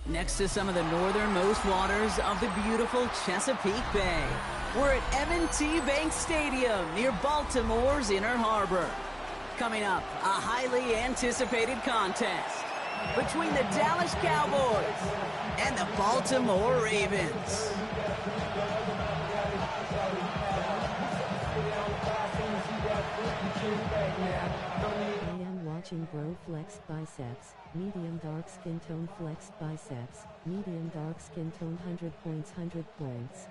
Next to some of the northernmost waters of the beautiful Chesapeake Bay, we're at M&T Bank Stadium near Baltimore's Inner Harbor. Coming up, a highly anticipated contest between the Dallas Cowboys and the Baltimore Ravens. I am watching bro flex biceps, medium dark skin tone flex biceps, medium dark skin tone 100 points, 100 points.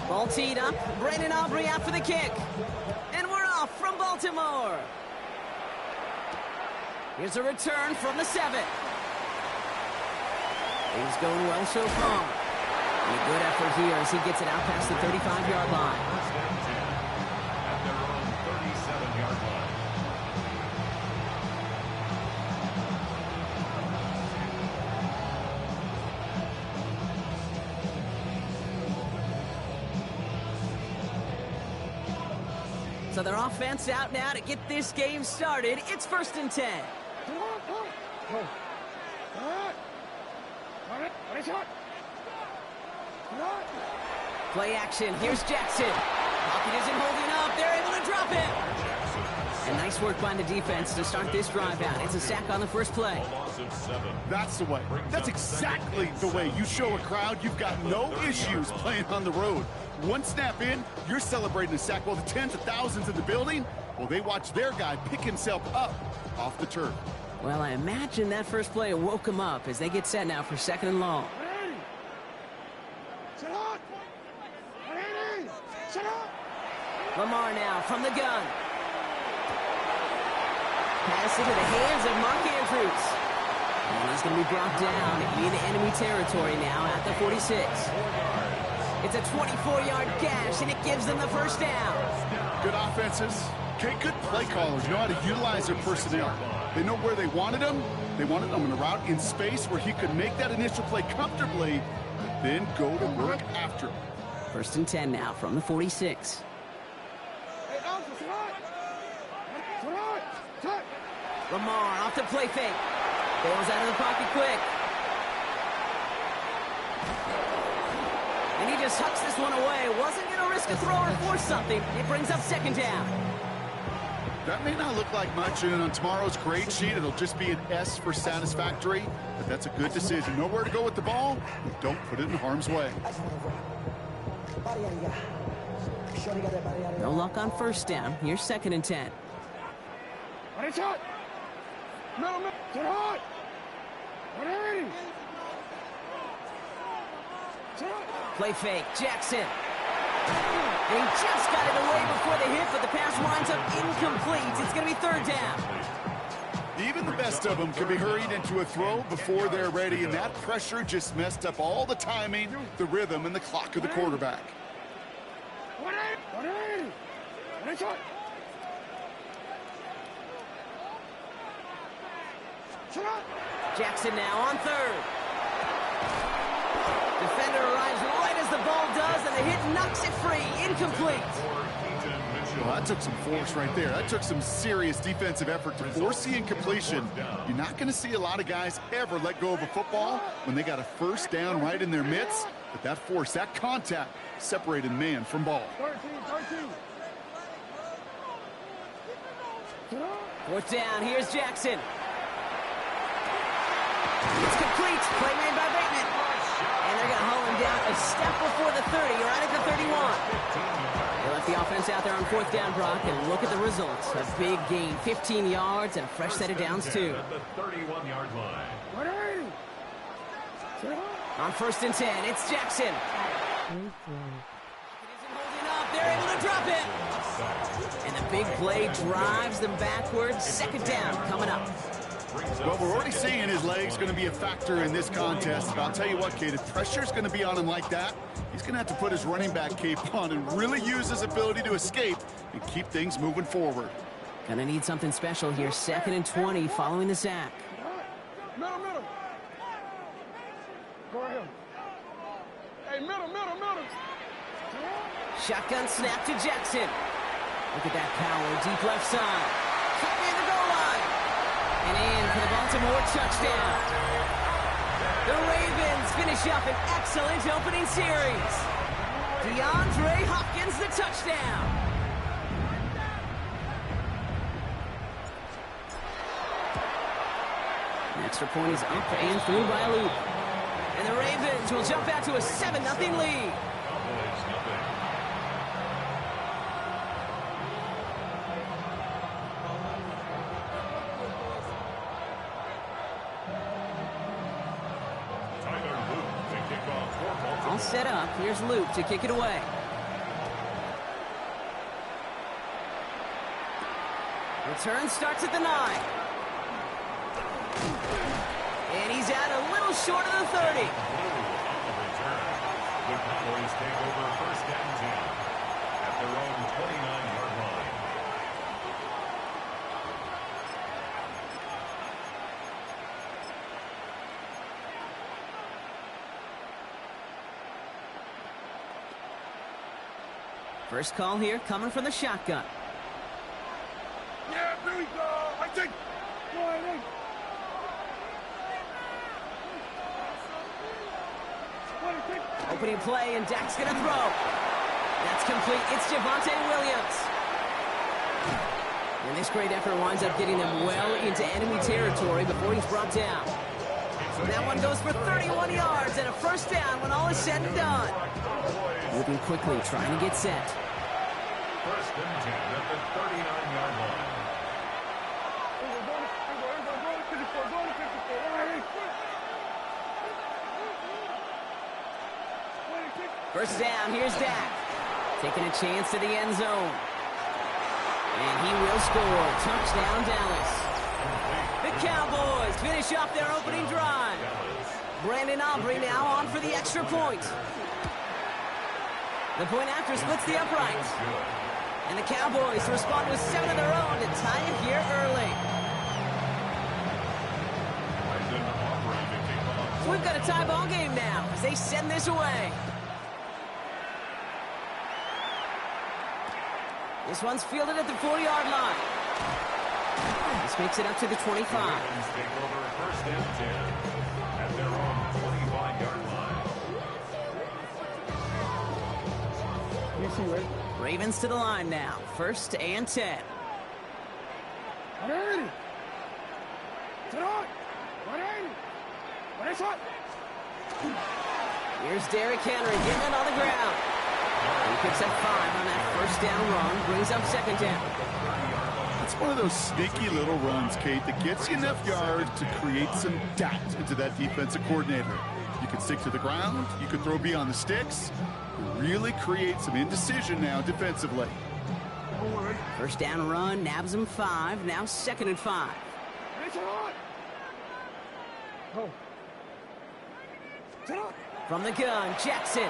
Ball teed up, Brandon Aubrey out for the kick. And we're off from Baltimore. Here's a return from the 7. Things going well so far. And a good effort here as he gets it out past the 35-yard line. At their own 37-yard line. So their offense out now to get this game started. It's 1st and 10. Play action. Here's Jackson. Pocket isn't holding up. They're able to drop it. And nice work by the defense to start this drive out. It's a sack on the first play. That's the way. That's exactly the way you show a crowd you've got no issues playing on the road. One snap in, you're celebrating a sack while the tens of thousands in the building, well, they watch their guy pick himself up off the turf. Well, I imagine that first play woke him up as they get set now for 2nd and long. Lamar now from the gun. Pass into the hands of Mark Andrews. And he's going to be brought down in enemy territory now at the 46. It's a 24-yard gash, and it gives them the first down. Good offenses. Okay, good play callers know how to utilize their personnel. They know where they wanted them. They wanted them in a route in space where he could make that initial play comfortably, but then go to work after. 1st and 10 now from the 46. Lamar off the play fake. Bails out of the pocket quick. And he just hucks this one away. Wasn't going to risk a throw or force something. It brings up 2nd down. That may not look like much, and on tomorrow's grade sheet, it'll just be an S for satisfactory, but that's a good decision. Know where to go with the ball, and don't put it in harm's way. No luck on 1st down. Here's 2nd and 10. Play fake, Jackson. And he just got it away before the hit, but the pass winds up incomplete. It's going to be 3rd down. Even the best of them can be hurried into a throw before they're ready, and that pressure just messed up all the timing, the rhythm, and the clock of the quarterback. Jackson now on 3rd. Defender arrives right as the ball does, and the hit knocks it free. Incomplete. Well, that took some force right there. That took some serious defensive effort to force the incompletion. You're not going to see a lot of guys ever let go of a football when they got a 1st down right in their midst. But that force, that contact, separated man from ball. 4th down. Here's Jackson. It's complete. Play made by Bateman. And they're going to haul him down a step before the 30, right at the 31. They left the offense out there on 4th down, Brock, and look at the results. A big gain, 15 yards, and a fresh set of downs, too. At the 31-yard line. On 1st and 10, it's Jackson. Great throw. Isn't holding up. They're able to drop it. And the big play drives them backwards. 2nd down coming up. Well, we're already seeing his legs going to be a factor in this contest. But I'll tell you what, Kate, if pressure's going to be on him like that, he's going to have to put his running back cape on and really use his ability to escape and keep things moving forward. Gonna need something special here. 2nd and 20 following the sack. Middle. Go ahead. Hey, middle. Shotgun snap to Jackson. Look at that power, deep left side. Cut near the goal line. And in for the Baltimore touchdown. The Ravens finish up an excellent opening series. DeAndre Hopkins, the touchdown. An extra point is up and through by a loop. And the Ravens will jump out to a 7-0 lead. All set up. Here's Luke to kick it away. Return starts at the 9. And he's out a little short of the 30. The Cowboys take over 1st and 10 at their own 29-yard line. First call here coming from the shotgun. Yeah, there we go. I think. Opening play, and Dak's going to throw. That's complete. It's Javonte Williams. And this great effort winds up getting them well into enemy territory before he's brought down. That one goes for 31 yards and a 1st down when all is said and done. Moving quickly, trying to get set. 1st and 10 at the 39-yard line. First down, here's Dak. Taking a chance to the end zone. And he will score. Touchdown, Dallas. The Cowboys finish off their opening drive. Brandon Aubrey now on for the extra point. The point after splits the upright. And the Cowboys respond with 7 of their own to tie it here early. So we've got a tie ball game now as they send this away. This one's fielded at the 40-yard line. This makes it up to the 25. Take over 1st and 10 at their own 25-yard line. Ravens to the line now. 1st and 10. Here's Derrick Henry getting it on the ground. He picks up 5 on that 1st down run, brings up 2nd down. It's one of those sneaky little runs, Kate, that gets you enough yards to create some doubt into that defensive coordinator. You can stick to the ground, you can throw beyond the sticks, really create some indecision now defensively. 1st down run, nabs him 5, now 2nd and 5. From the gun, Jackson.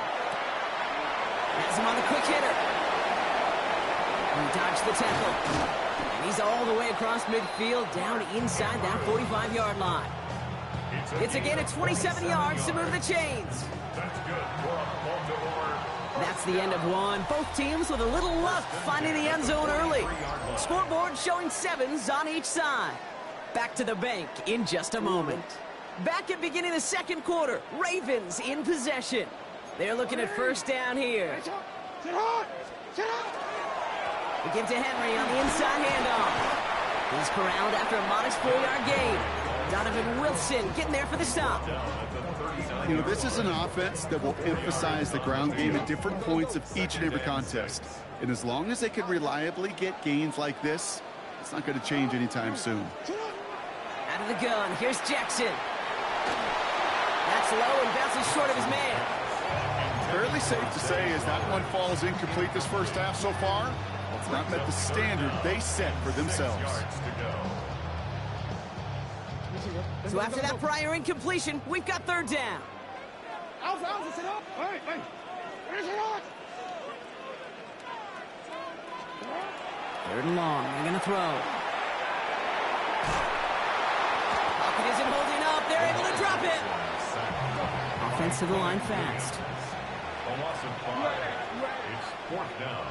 Has him on the quick hitter. He dodged the tackle. And he's all the way across midfield, down inside that 45-yard line. It's a gain of 27 yards to move the chains. That's good for Baltimore. That's the end of one. Both teams with a little luck finding the end zone early. Scoreboard showing 7s on each side. Back to the bank in just a moment. Back at beginning of the 2nd quarter, Ravens in possession. They're looking at 1st down here. We give to Henry on the inside handoff. He's corralled after a modest 4-yard gain. Donovan Wilson getting there for the stop. You know, this is an offense that will emphasize the ground game at different points of each and every contest. And as long as they can reliably get gains like this, it's not going to change anytime soon. Out of the gun, here's Jackson. That's low and bounces short of his man. Fairly safe to say as that one falls incomplete this 1st half so far, it's not met the standard they set for themselves. So after that prior incompletion, we've got third down. Alpha, sit up. Hey. Finish it up. Third and long. They're going to throw. Pocket isn't holding up. They're able to drop it. Offense to the line fast. A loss of 5. It's fourth down.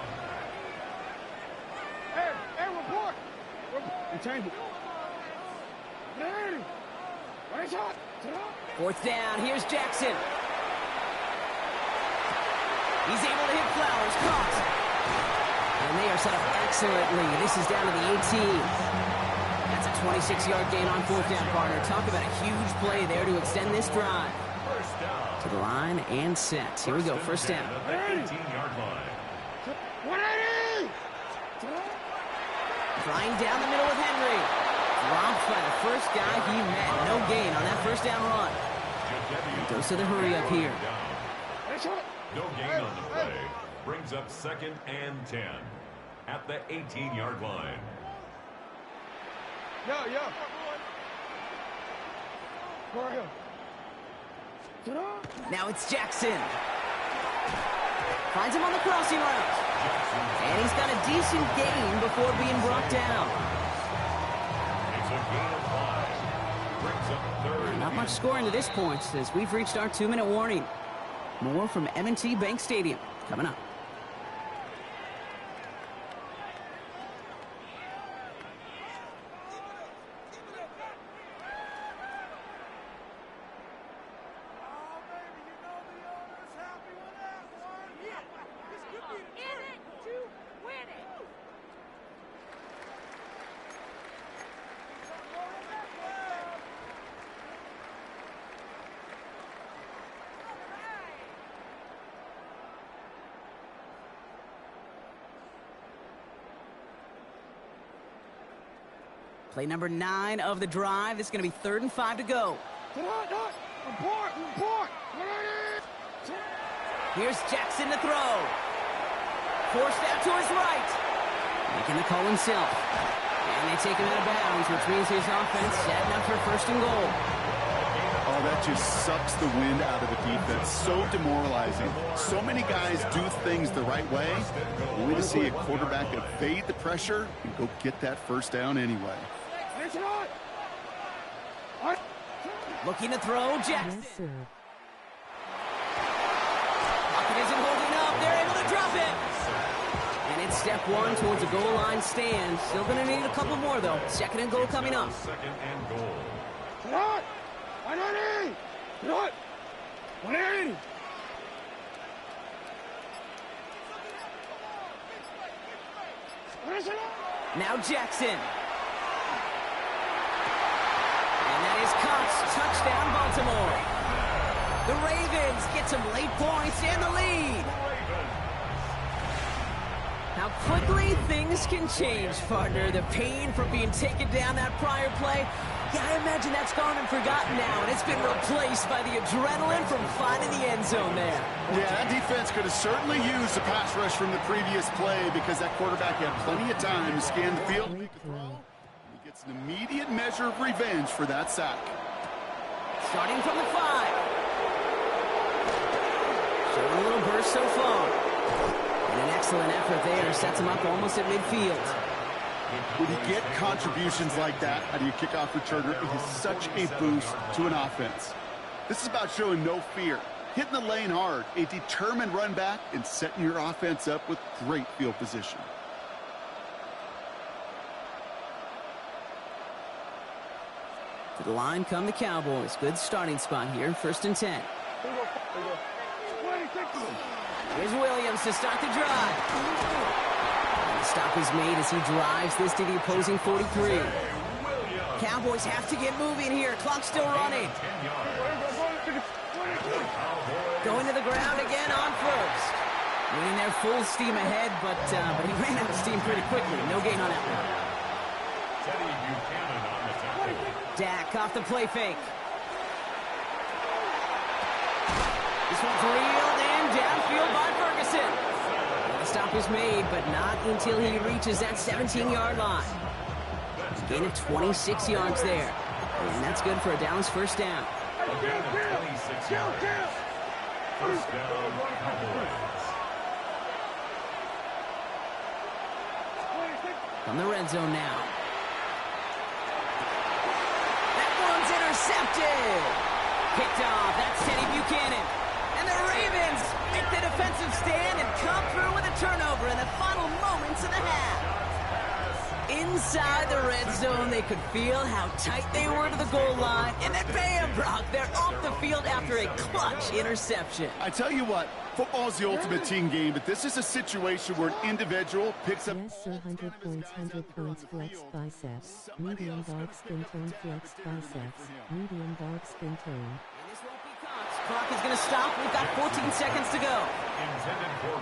Hey, report. Entangled. Right shot. Fourth down. Here's Jackson. He's able to hit Flowers. Caught. And they are set up excellently. This is down to the 18. That's a 26-yard gain on fourth down, partner. Talk about a huge play there to extend this drive. First down. To the line and set. Here we go. First down. At the 18-yard line. 180. Flying down the middle with Henry. Dropped by the first guy he met. No gain on that first down run. Goes to the hurry up here. No gain on the play. Brings up second and 10 at the 18-yard line. Yeah. Go ahead. Now it's Jackson. Finds him on the crossing route. And he's got a decent gain before being brought down. It's a gain of 5. Brings up third. Not much scoring to this point as we've reached our 2-minute warning. More from M&T Bank Stadium coming up. Play number 9 of the drive. This is going to be 3rd and 5 to go. Report. Here's Jackson to throw. Forced out to his right. Making the call himself. And they take him out of bounds, which means his offense setting up for 1st and goal. Oh, that just sucks the wind out of the defense. So demoralizing. So many guys do things the right way. Only to see a quarterback evade the pressure and go get that first down anyway. Looking to throw, Jackson. Yes, sir. Pocket isn't holding up. They're able to drop it. And it's step 1 towards a goal line stand. Still going to need a couple more, though. 2nd and goal coming up. Second and goal. 180. 180. Now Jackson. And that is caught. Touchdown, Baltimore. The Ravens get some late points and the lead. How quickly things can change, partner. The pain from being taken down that prior play. Yeah, I imagine that's gone and forgotten now, and it's been replaced by the adrenaline from finding the end zone there. Yeah, that defense could have certainly used the pass rush from the previous play because that quarterback had plenty of time to scan the field and make a throw. He gets an immediate measure of revenge for that sack. Starting from the 5. Showing a little burst so far. And an excellent effort there sets him up almost at midfield. When you get contributions like that out of your kickoff returner, it is such a boost to an offense. This is about showing no fear, hitting the lane hard, a determined run back, and setting your offense up with great field position. To the line come the Cowboys. Good starting spot here. 1st and 10. Here's Williams to start the drive. The stop is made as he drives this to the opposing 43. Cowboys have to get moving here. Clock still running. Going to the ground again on 1st. Winning their full steam ahead, but he ran out of steam pretty quickly. No gain on that one. Dak off the play fake. This one's reeled in downfield by Ferguson. The stop is made, but not until he reaches that 17-yard line. Gain of 26 yards there. And that's good for a Dallas first down. A gain of 26 yards. First down, Cowboys. From the red zone now. That one's intercepted. Picked off. That's Teddy Buchanan. And the Ravens make the defensive stand and come through with a turnover in the final moments of the half. Inside the red zone, they could feel how tight they were to the goal line. And then bam, Brock, they're off the field after a clutch interception. I tell you what, football's the ultimate team game, but this is a situation where an individual picks up... Yes, sir, 100 points, flexed biceps, medium dark skin tone, flexed biceps, medium dark skin tone. This won't be caught. Clock is going to stop. We've got 14 seconds to go.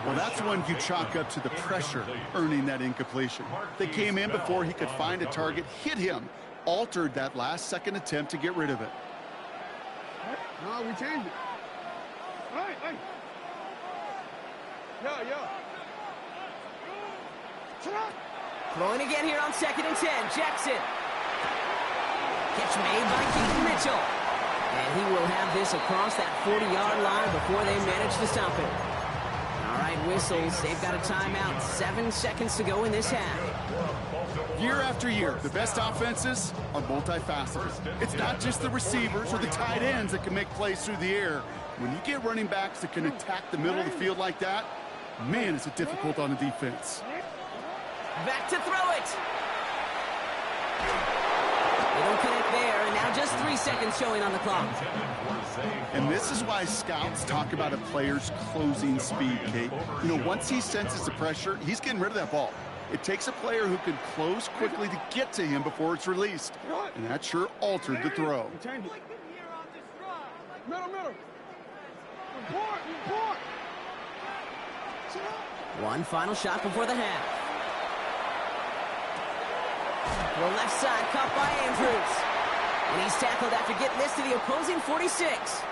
Well, that's one you chalk up to the pressure earning that incompletion. They came in before he could find a target, hit him, altered that last-second attempt to get rid of it. No, we changed it. Hey. Yo. Throwing again here on 2nd and 10. Jackson. Catch made by Keaton Mitchell. And he will have this across that 40-yard line before they manage to stop it. All right, whistles. They've got a timeout. 7 seconds to go in this half. Year after year, the best offenses are multifaceted. It's not just the receivers or the tight ends that can make plays through the air. When you get running backs that can attack the middle of the field like that, man, is it difficult on the defense. Back to throw it. They don't connect there, and now just 3 seconds showing on the clock. And this is why scouts talk about a player's closing speed, Kate. You know, once he senses the pressure, he's getting rid of that ball. It takes a player who can close quickly to get to him before it's released. And that sure altered the throw. Middle. Report. One final shot before the half. The left side caught by Andrews. And he's tackled after getting this to the opposing 46.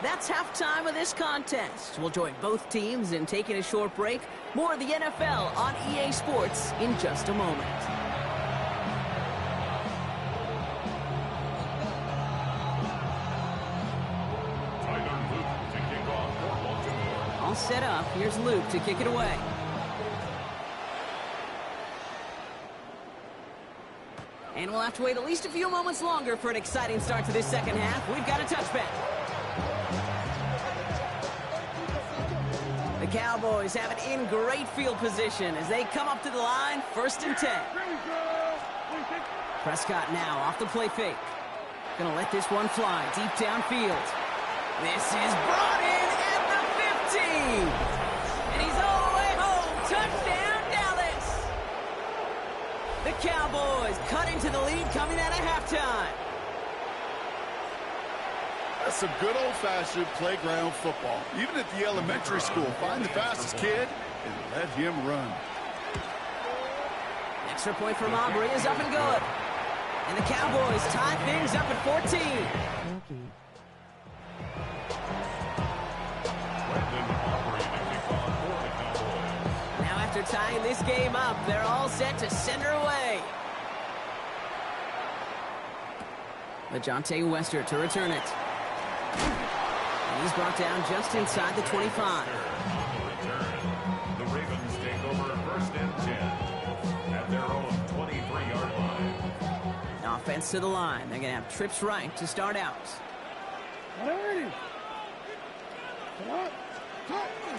That's halftime of this contest. We'll join both teams in taking a short break. More of the NFL on EA Sports in just a moment. All set up. Here's Luke to kick it away. And we'll have to wait at least a few moments longer for an exciting start to this second half. We've got a touchback. The Cowboys have it in great field position as they come up to the line, 1st and 10. Prescott now off the play fake. Gonna let this one fly deep downfield. This is brought in at the 15. And he's all the way home. Touchdown, Dallas. The Cowboys cut into the lead coming out of halftime. That's some good old-fashioned playground football. Even at the elementary school, find the fastest kid and let him run. Extra point from Aubrey is up and good. And the Cowboys tie things up at 14. Lucky. Now after tying this game up, they're all set to send her away. LaJohntay Wester to return it. And he's brought down just inside the 25. The Ravens take over 1st and 10 at their own 23-yard line. Offense to the line. They're going to have trips right to start out.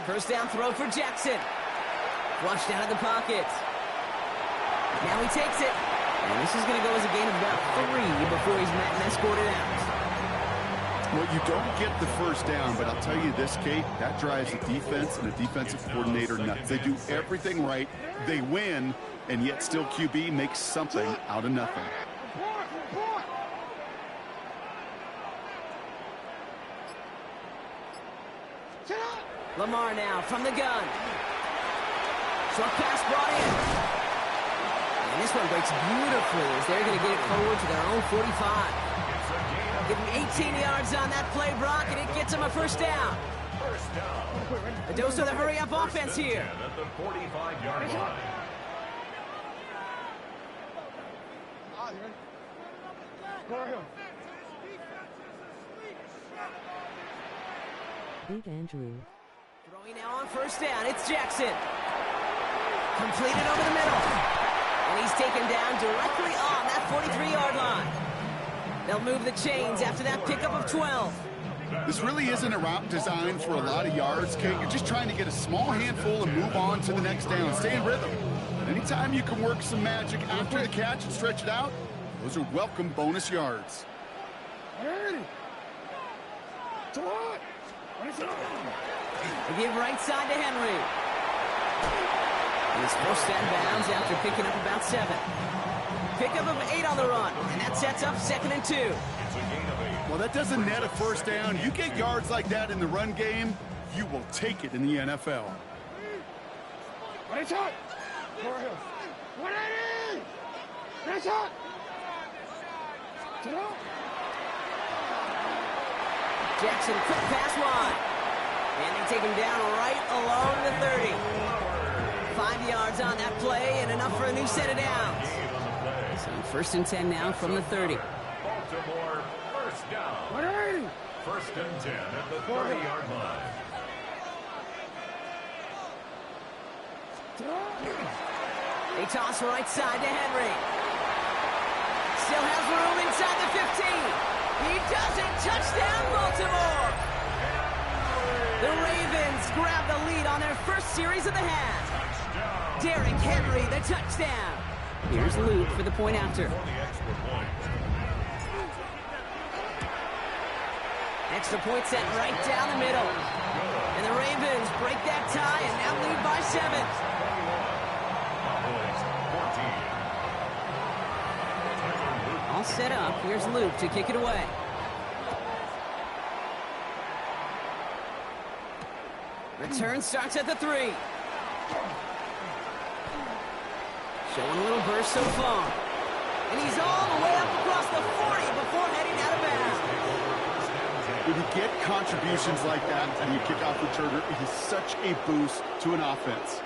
First down throw for Jackson. Flushed out of the pocket. Now he takes it. And this is going to go as a gain of about 3 before he's met and escorted out. Well, you don't get the first down, but I'll tell you this, Kate, that drives the defense and the defensive coordinator nuts. They do everything right. They win, and yet still QB makes something out of nothing. Lamar now from the gun. Short pass brought in. And this one breaks beautifully as they're going to get it forward to their own 45. Give him 18 yards on that play, Brock, and it gets him a first down. A dose of the hurry-up offense here. At the 45-yard line. Big Andrew. Throwing now on first down. It's Jackson. Completed over the middle. And he's taken down directly on that 43-yard line. They'll move the chains after that pickup of 12. This really isn't a route designed for a lot of yards, Kate. You're just trying to get a small handful and move on to the next down. Stay in rhythm. But anytime you can work some magic after the catch and stretch it out, those are welcome bonus yards. They give right side to Henry. He's forced out of bounds after picking up about 7. Pickup of 8 on the run, and that sets up 2nd and 2. Well, that doesn't net a first down. You get yards like that in the run game, you will take it in the NFL. Jackson, quick pass wide. And they take him down right along the 30. 5 yards on that play and enough for a new set of downs. So 1st and 10 now from the 30. Baltimore, first down. 1st and 10 at the 30-yard line. They toss right side to Henry. Still has room inside the 15. He does it. Touchdown, Baltimore. The Ravens grab the lead on their first series of the half. Derrick Henry, the touchdown. Here's Luke for the point after. Extra point set right down the middle. And the Ravens break that tie and now lead by 7. All set up. Here's Luke to kick it away. Return starts at the 3. Showing a little burst so far. And he's all the way up across the 40 before heading out of bounds. When you get contributions like that and you kickoff returner, it is such a boost to an offense.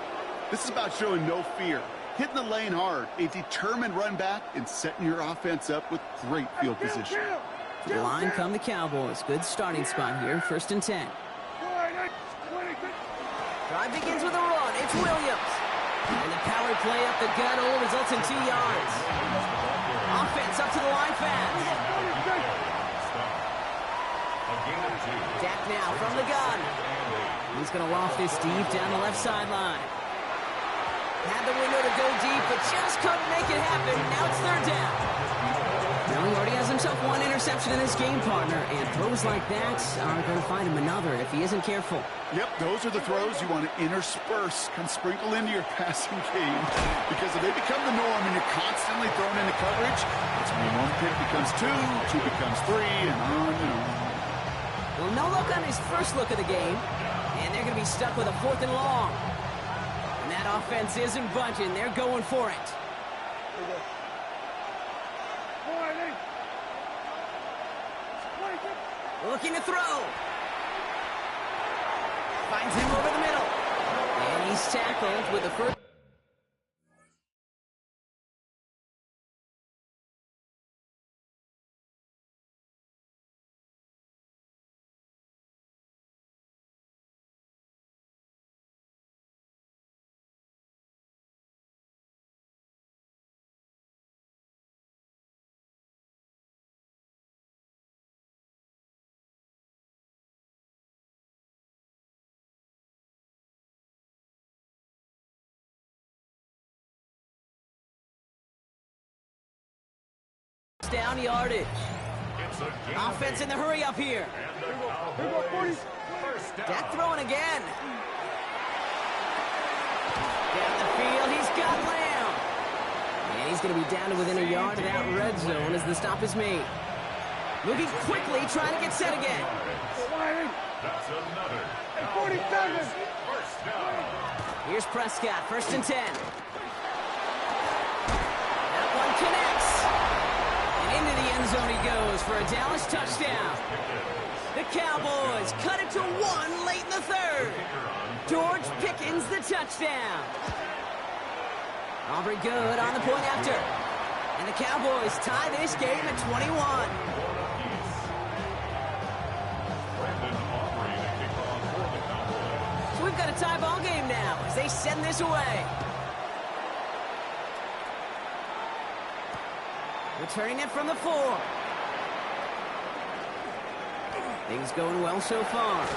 This is about showing no fear, hitting the lane hard, a determined run back, and setting your offense up with great field position. To the line come the Cowboys. Good starting spot here. 1st and 10. Drive begins with a run. It's Williams. And the power play up the gut only results in 2 yards. Offense up to the line fast. Dak now from the gun. He's going to loft this deep down the left sideline. Had the window to go deep, but just couldn't make it happen. Now it's 3rd down. Now he already has himself 1 interception in his game, partner, and throws like that are going to find him another if he isn't careful. Yep, those are the throws you want to intersperse, kind of sprinkle into your passing game, because if they become the norm and you're constantly thrown into coverage, that's when 1 pick becomes 2, 2 becomes 3, and on and on. Well, no look on his first look of the game, and they're going to be stuck with a 4th and long. And that offense isn't budging. They're going for it. Looking to throw. Finds him over the middle. And he's tackled with the first. Down yardage. Offense in the hurry up here. Dak throwing again. Down the field, he's got Lamb. And he's going to be down to within a yard of that red zone as the stop is made. Moving quickly, trying to get set again. That's another. 47. Here's Prescott, 1st and 10. That one connects. Into the end zone he goes for a Dallas touchdown. The Cowboys cut it to 1 late in the 3rd. George Pickens the touchdown. Aubrey good on the point after. And the Cowboys tie this game at 21. So we've got a tie ball game now as they send this away. Returning it from the 4. Things going well so far.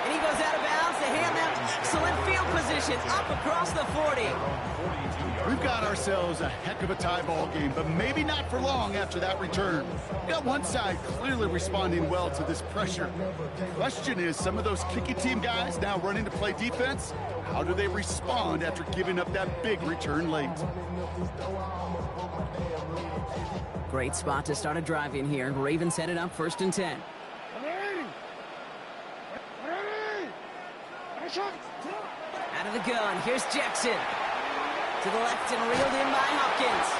And he goes out of bounds to hand them excellent field position up across the 40. We've got ourselves a heck of a tie ball game, but maybe not for long after that return. We got one side clearly responding well to this pressure. The question is, some of those kicking team guys now running to play defense, how do they respond after giving up that big return late? Great spot to start a drive in here. Ravens set it up 1st and 10. Out of the gun, here's Jackson. To the left and reeled in by Hopkins.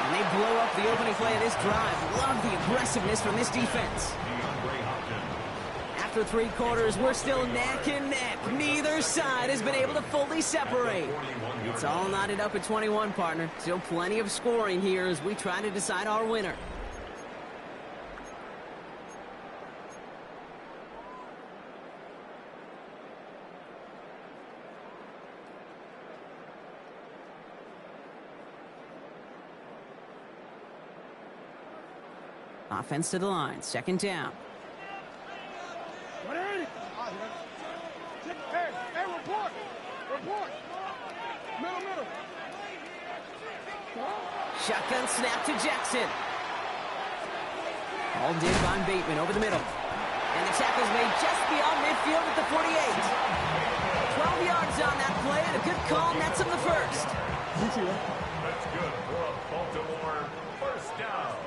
And they blow up the opening play of this drive. Love the aggressiveness from this defense. After 3 quarters, we're still neck and neck. Neither side has been able to fully separate. It's all knotted up at 21, partner. Still plenty of scoring here as we try to decide our winner. Offense to the line. 2nd down. Hey, report. Middle. Shotgun snap to Jackson. Hauled in by Bateman over the middle. And the tackle's made just beyond midfield at the 48. 12 yards on that play, and a good call nets him the first. That's good for a Baltimore 1st down.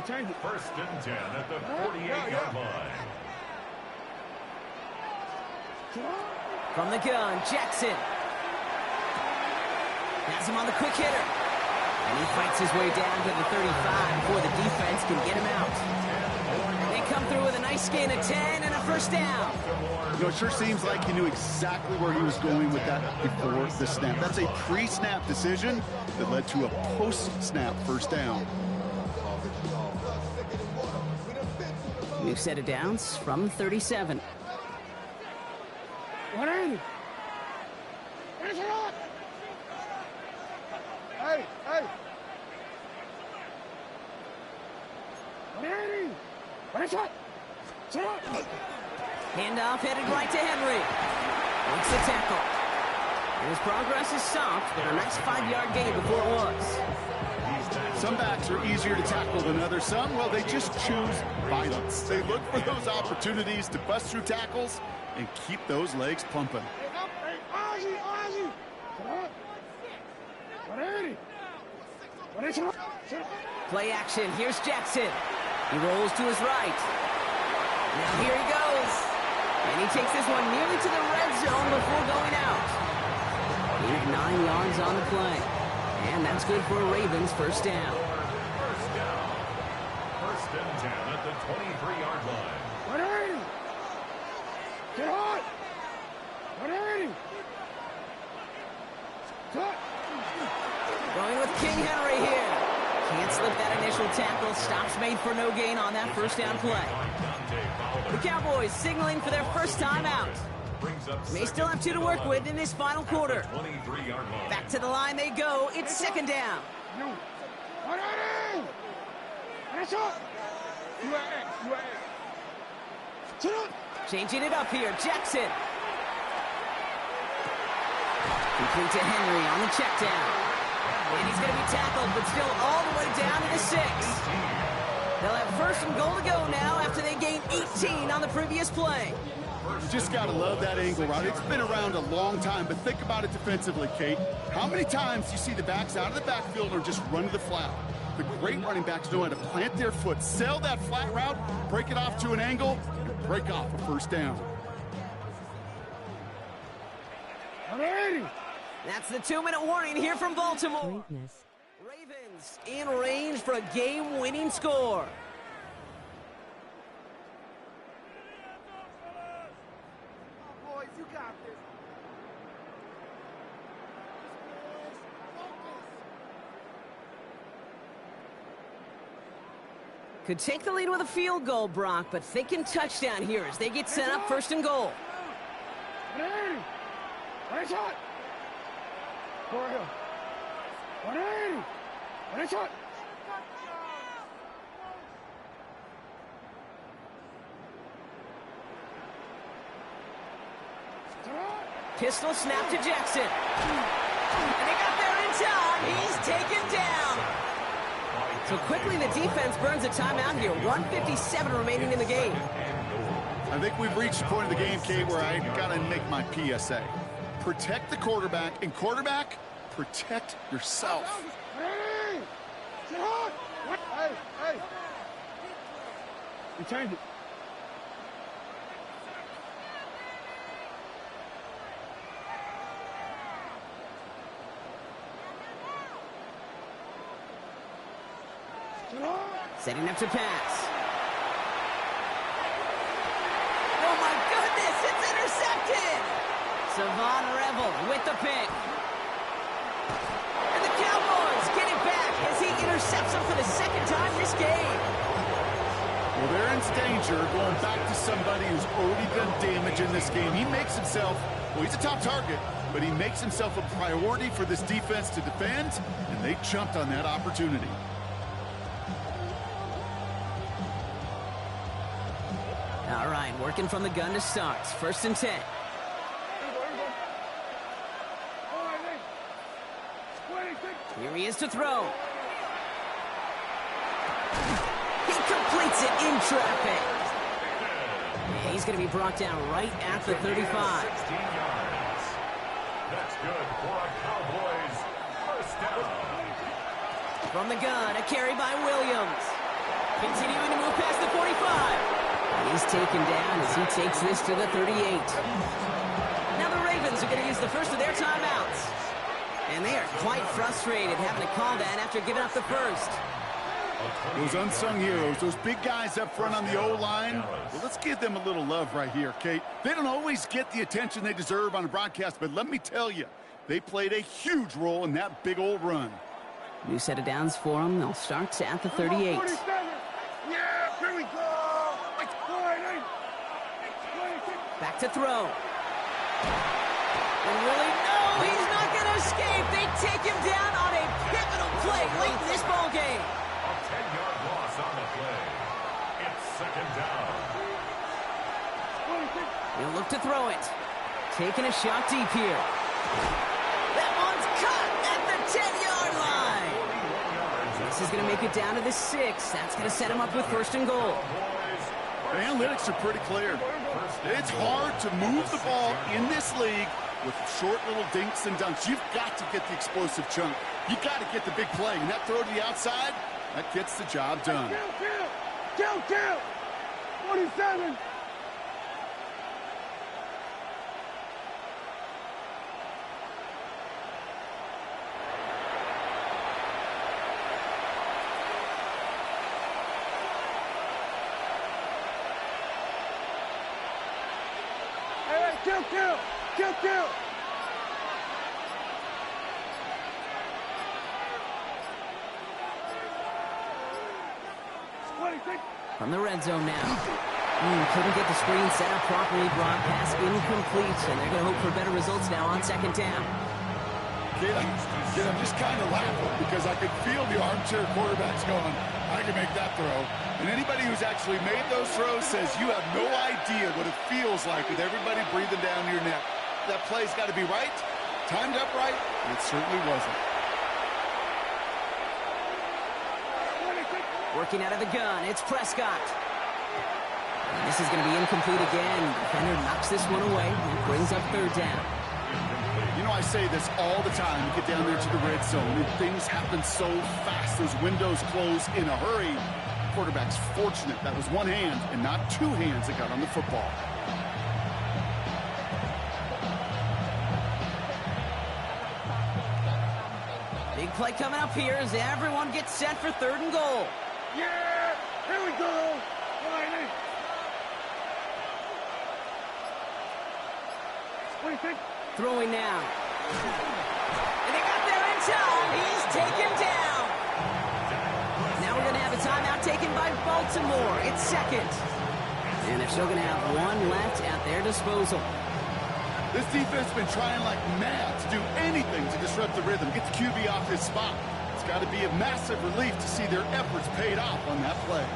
1st and 10 at the 48-yard line. From the gun, Jackson. Has him on the quick hitter. And he fights his way down to the 35 before the defense can get him out. They come through with a nice gain of 10 and a 1st down. You know, it sure seems like he knew exactly where he was going with that before the snap. That's a pre-snap decision that led to a post-snap 1st down. New set of downs from 37. Hey. Handoff headed right to Henry. Makes the tackle. And his progress is stopped, but a nice 5-yard gain before it was. Some backs are easier to tackle than others. Some, well, they just choose violence. They look for those opportunities to bust through tackles and keep those legs pumping. Play action. Here's Jackson. He rolls to his right. Now here he goes. And he takes this one nearly to the red zone before going out. 9 yards on the play. And that's good for a Ravens 1st down. 1st and 10 at the 23-yard line. Get on! Going with King Henry here. Can't slip that initial tackle. Stops made for no gain on that 1st down play. The Cowboys signaling for their 1st time out. May still have 2 to work with in this final quarter. Back to the line they go. It's 2nd down. Changing it up here. Jackson. Complete to Henry on the check down. And he's going to be tackled, but still all the way down to the 6. They'll have 1st and goal to go now after they gained 18 on the previous play. You just got to love that angle route. It's been around a long time, but think about it defensively, Kate. How many times do you see the backs out of the backfield or just run to the flat? The great running backs know how to plant their foot, sell that flat route, break it off to an angle, and break off a 1st down. That's the 2-minute warning here from Baltimore. Greatness. Ravens in range for a game-winning score. Boys, you got this. Could take the lead with a field goal, Brock, but thinking touchdown here as they get set up 1st and goal. 180. Nice shot. Over here. 180. Nice shot. Pistol snap to Jackson. And they got there in time. He's taken down. So quickly the defense burns a timeout here. 1:57 remaining in the game. I think we've reached the point of the game, Kate, where I gotta make my PSA. Protect the quarterback, and quarterback, protect yourself. Hey! Sit hard! Hey, hey! You changed it. Setting up to pass. Oh my goodness, it's intercepted! Savon Revel with the pick. And the Cowboys get it back as he intercepts him for the 2nd time this game. Well, they're in danger going back to somebody who's already done damage in this game. He makes himself, well, he's a top target, but he makes himself a priority for this defense to defend, and they jumped on that opportunity. All right, working from the gun to start. 1st and 10. Here he is to throw. He completes it in traffic. Yeah, he's going to be brought down right at the 35. 16 yards. That's good for a Cowboys 1st down. From the gun, a carry by Williams. Continuing to move past the 45. He's taken down as he takes this to the 38. Now the Ravens are going to use the first of their timeouts. And they are quite frustrated having to call that after giving up the first. Those unsung heroes, those big guys up front on the O-line, well, let's give them a little love right here, Kate. They don't always get the attention they deserve on a broadcast, but let me tell you, they played a huge role in that big old run. New set of downs for them. They'll start at the 38. Yeah, here we go. Back to throw. And really, no, he's not going to escape. They take him down on a pivotal play late in this ball game. A 10-yard loss on the play. It's 2nd down. He'll look to throw it. Taking a shot deep here. That one's caught at the 10-yard line. This is going to make it down to the 6. That's going to set him up with 1st and goal. The analytics are pretty clear. It's hard to move the ball in this league with short little dinks and dunks. You've got to get the explosive chunk. You've got to get the big play. And that throw to the outside, that gets the job done. Kill! 47! Kill! From the red zone now. Couldn't get the screen set up properly. Brock pass incomplete, and they're going to hope for better results now on 2nd down. Kid, I'm just kind of laughing because I could feel the armchair quarterbacks going, I can make that throw. And anybody who's actually made those throws says you have no idea what it feels like with everybody breathing down your neck. That play's got to be right, timed up right, and it certainly wasn't. Working out of the gun, it's Prescott. And this is going to be incomplete again. Defender knocks this one away and brings up 3rd down. You know, I say this all the time. You get down there to the red zone, and things happen so fast. Those windows close in a hurry. Quarterback's fortunate that was one hand and not 2 hands that got on the football. Big play coming up here as everyone gets set for 3rd and goal. Yeah! Here we go! What do you think? Throwing now. And they got there in time. He's taken down. Now we're going to have a timeout taken by both Baltimore, it's second. And they're still going to have one left at their disposal. This defense has been trying like mad to do anything to disrupt the rhythm, get the QB off his spot. It's got to be a massive relief to see their efforts paid off on that play.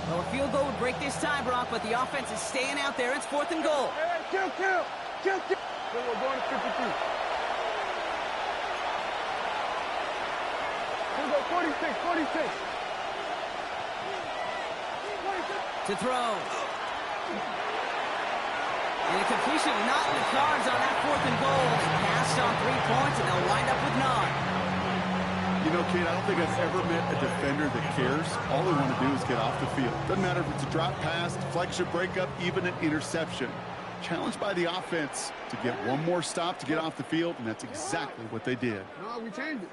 Well, a field goal would break this tie, Brock, but the offense is staying out there. It's 4th and goal. Hey, kill. Then we're going to 52. We'll go 46. To throw. And a completion not in the cards on that 4th and goal. They passed on 3 points, and they'll wind up with none. You know, Kate, I don't think I've ever met a defender that cares. All they want to do is get off the field. Doesn't matter if it's a drop pass, deflection, breakup, even an interception. Challenged by the offense to get one more stop to get off the field, and that's exactly what they did. No, we changed it.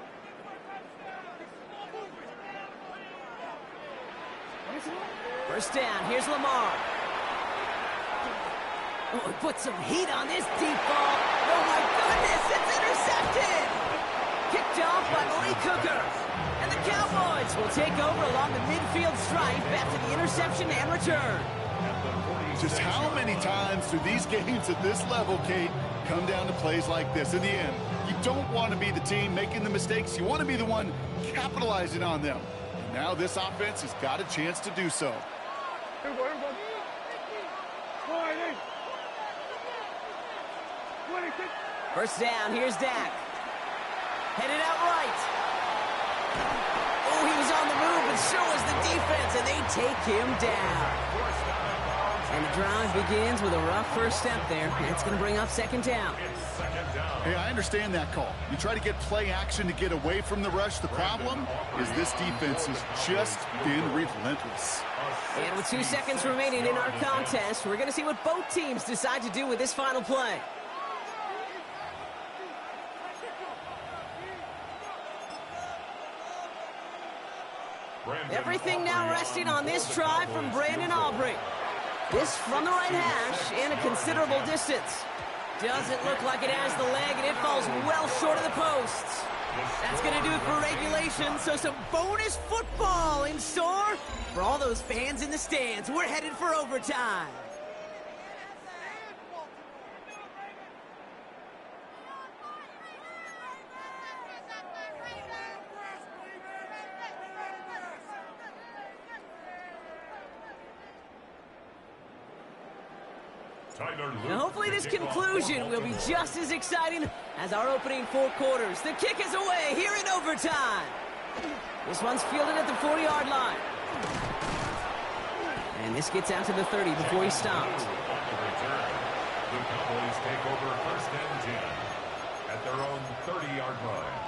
First down, here's Lamar. Oh, put some heat on this deep ball. Oh, my goodness, it's intercepted. Kicked off by Malik Hooker. And the Cowboys will take over along the midfield stripe after the interception and return. Just how many times do these games at this level, Kate, come down to plays like this? In the end, you don't want to be the team making the mistakes. You want to be the one capitalizing on them. And now this offense has got a chance to do so. Here we go. 26. First down, here's Dak. Headed out right. Oh, he was on the move, and so was the defense, and they take him down. And the drive begins with a rough first step there. It's going to bring up 2nd down. Hey, I understand that call. You try to get play action to get away from the rush. The problem is this defense has just been relentless. And with 2 seconds remaining in our contest, we're going to see what both teams decide to do with this final play. Everything now resting on this try from Brandon Aubrey. This from the right hash and a considerable distance. Doesn't look like it has the leg, and it falls well short of the posts. That's going to do it for regulation, so some bonus football in store for all those fans in the stands. We're headed for overtime. Now hopefully this conclusion will be just as exciting as our opening 4 quarters. The kick is away here in overtime. This one's fielded at the 40-yard line. And this gets out to the 30 before he stopped. The Cowboys take over 1st and 10 at their own 30-yard line.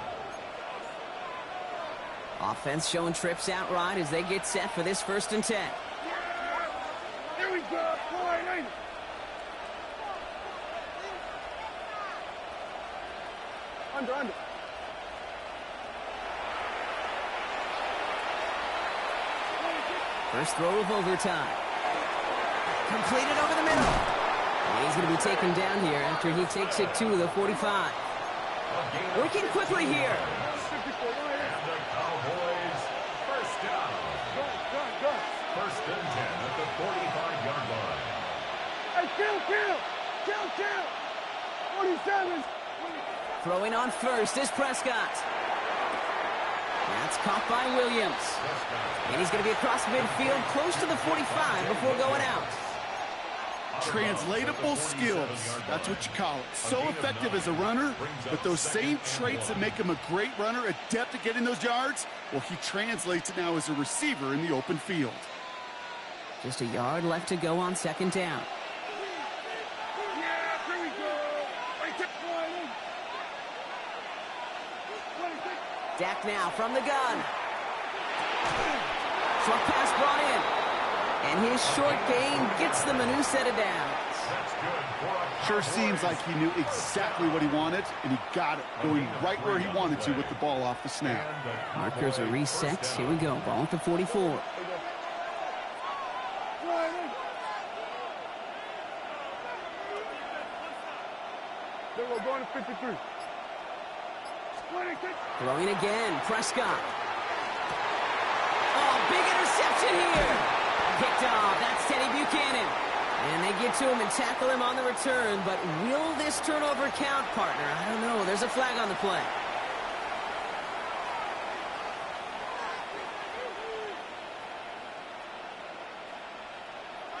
Offense showing trips out right as they get set for this 1st and 10. Here we go. Under. First throw of overtime. Completed over the middle. And he's going to be taken down here after he takes it to the 45. Working quickly here. And the Cowboys, first down. Gun. 1st and 10 at the 45-yard line. Hey, kill. 47. Throwing on first is Prescott. That's caught by Williams. And he's going to be across midfield close to the 45 before going out. Translatable skills. That's what you call it. So effective as a runner, but those same traits that make him a great runner, adept at getting those yards, well, he translates it now as a receiver in the open field. Just a yard left to go on 2nd down. Dak now from the gun. Short pass brought in. And his short gain gets them a new set of downs. Sure seems like he knew exactly what he wanted, and he got it, going right where he wanted to with the ball off the snap. Markers are reset. Here we go. Ball at the 44. Then we'll going to 53. Throwing again, Prescott. Oh, big interception here. Picked off, that's Teddy Buchanan. And they get to him and tackle him on the return, but will this turnover count, partner? I don't know. There's a flag on the play.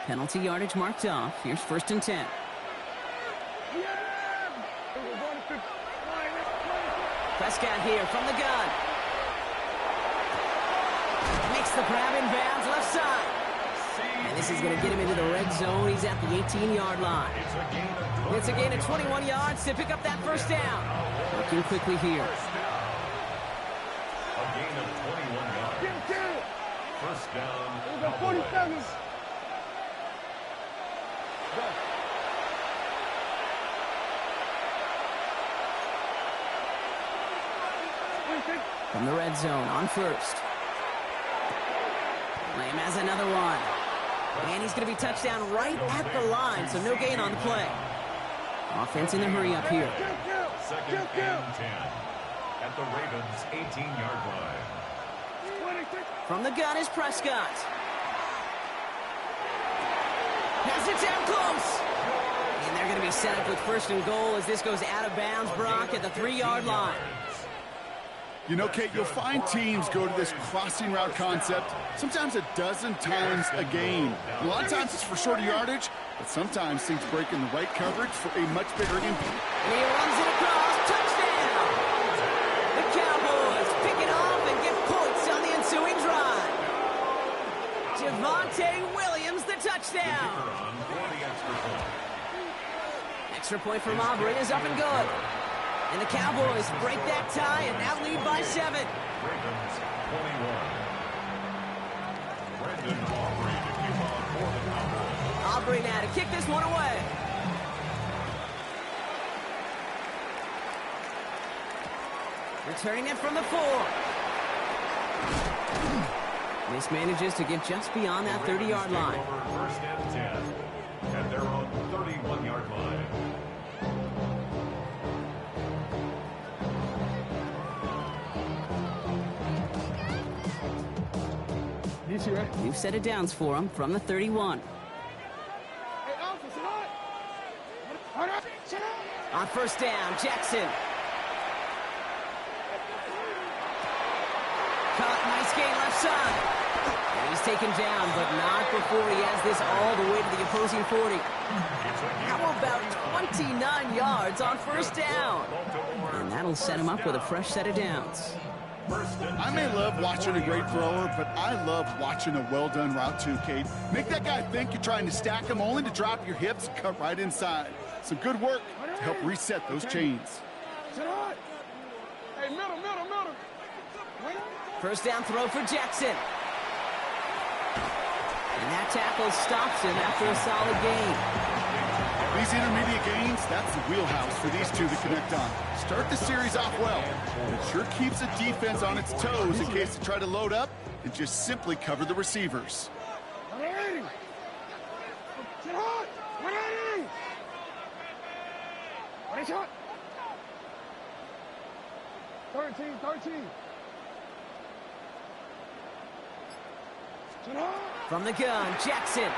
Penalty yardage marked off. Here's 1st and 10. Prescott here from the gun. Makes the grab in bounds left side. And this is going to get him into the red zone. He's at the 18-yard line. It's a gain of 21 yards to pick up that first down. Working quickly here. A gain of 21 yards. First down. 47. From the red zone on 1st. Lamb has another one. And he's going to be touchdown right at the line, so no gain on the play. Offense in the hurry up here. 2nd and 10 at the Ravens' 18-yard line. From the gun is Prescott. Pass it down close. And they're going to be set up with 1st and goal as this goes out of bounds, Brock, at the 3-yard line. You know, Kate, you'll find teams go to this crossing route concept sometimes a dozen times a game. A lot of times it's for shorter yardage, but sometimes things break in the right coverage for a much bigger impact. And he runs it across. Touchdown! The Cowboys pick it off and get points on the ensuing drive. Javonte Williams, the touchdown. Extra point from Aubrey is up and good. And the Cowboys break that tie and now lead by 7. Ravens 21. Brandon Aubrey to keep on for the Cowboys. Aubrey now to kick this one away. Returning it from the 4. Mismanages to get just beyond that 30-yard line. Over 1st and 10 at their own 31-yard line. New set of downs for him from the 31. On 1st down, Jackson. Caught, nice gain left side. And he's taken down, but not before he has this all the way to the opposing 40. How about 29 yards on 1st down? And that'll set him up with a fresh set of downs. I may love watching a great thrower, but I love watching a well-done route too, Kate. Make that guy think you're trying to stack him only to drop your hips and cut right inside. Some good work to help reset those chains. Hey, middle. 1st down throw for Jackson. And that tackle stops him after a solid gain. These intermediate gains, that's the wheelhouse for these two to connect on. Start the series off well. It sure keeps the defense on its toes in case they try to load up and just simply cover the receivers. 13. From the gun, Jackson.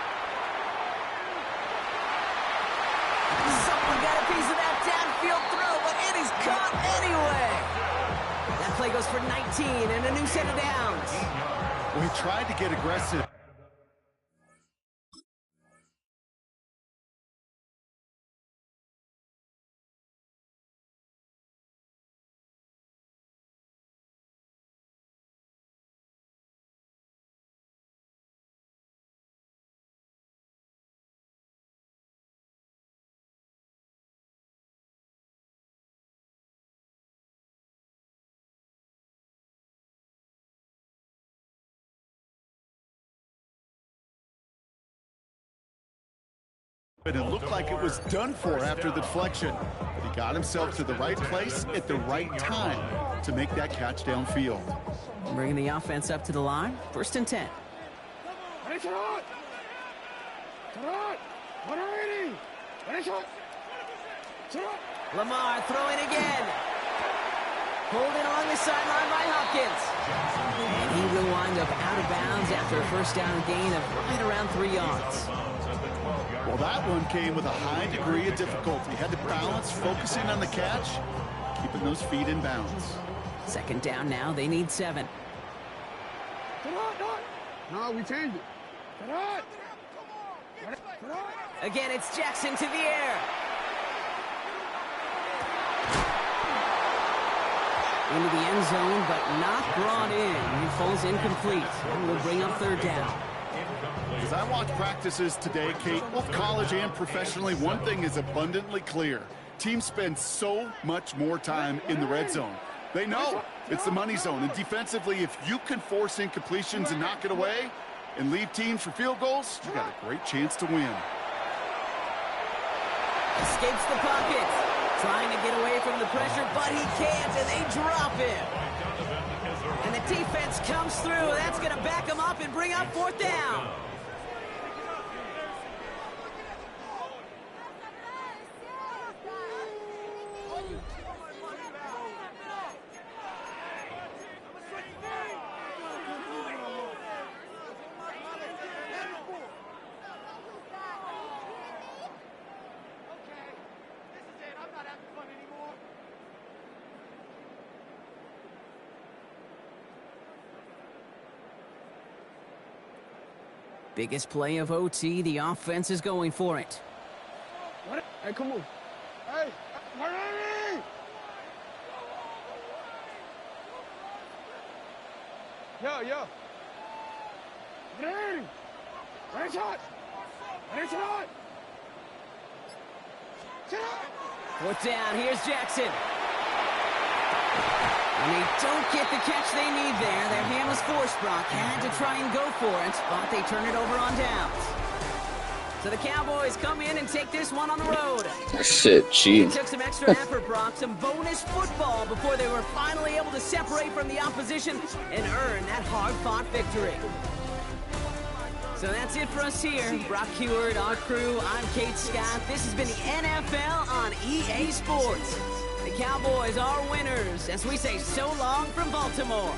Someone got a piece of that downfield throw, but it is caught anyway. That play goes for 19 and a new set of downs. Well, he tried to get aggressive. But it looked like it was done for after the deflection. But he got himself to the right place at the right time to make that catch downfield. Bringing the offense up to the line. 1st and 10. Lamar throwing again. Holding along the sideline by Hopkins. And he will wind up out of bounds after a first down gain of right around 3 yards. Well, that one came with a high degree of difficulty. Had to balance, focusing on the catch, keeping those feet in bounds. Second down now. They need 7. No, we changed it. Again, it's Jackson to the air. Into the end zone, but not brought in. He falls incomplete. And will bring up third down. As I watch practices today, Kate, both college and professionally, one thing is abundantly clear. Teams spend so much more time in the red zone. They know it's the money zone. And defensively, if you can force incompletions and knock it away and leave teams for field goals, you got a great chance to win. Escapes the pocket. Trying to get away from the pressure, but he can't, and they drop him. And the defense comes through. That's going to back him up and bring up fourth down. Biggest play of OT. The offense is going for it. Hey, come on. Hey, hurry! Yo. Ready! Ready, shot! Ready, shot! Fourth down. Here's Jackson. And they don't get the catch they need there. Their hand was forced. Brock had to try and go for it, but they turn it over on downs. So the Cowboys come in and take this one on the road. Shit, cheating. It took some extra effort, Brock, some bonus football before they were finally able to separate from the opposition and earn that hard-fought victory. So that's it for us here. Brock Heward, our crew, I'm Kate Scott. This has been the NFL on EA Sports. The Cowboys are winners as we say so long from Baltimore.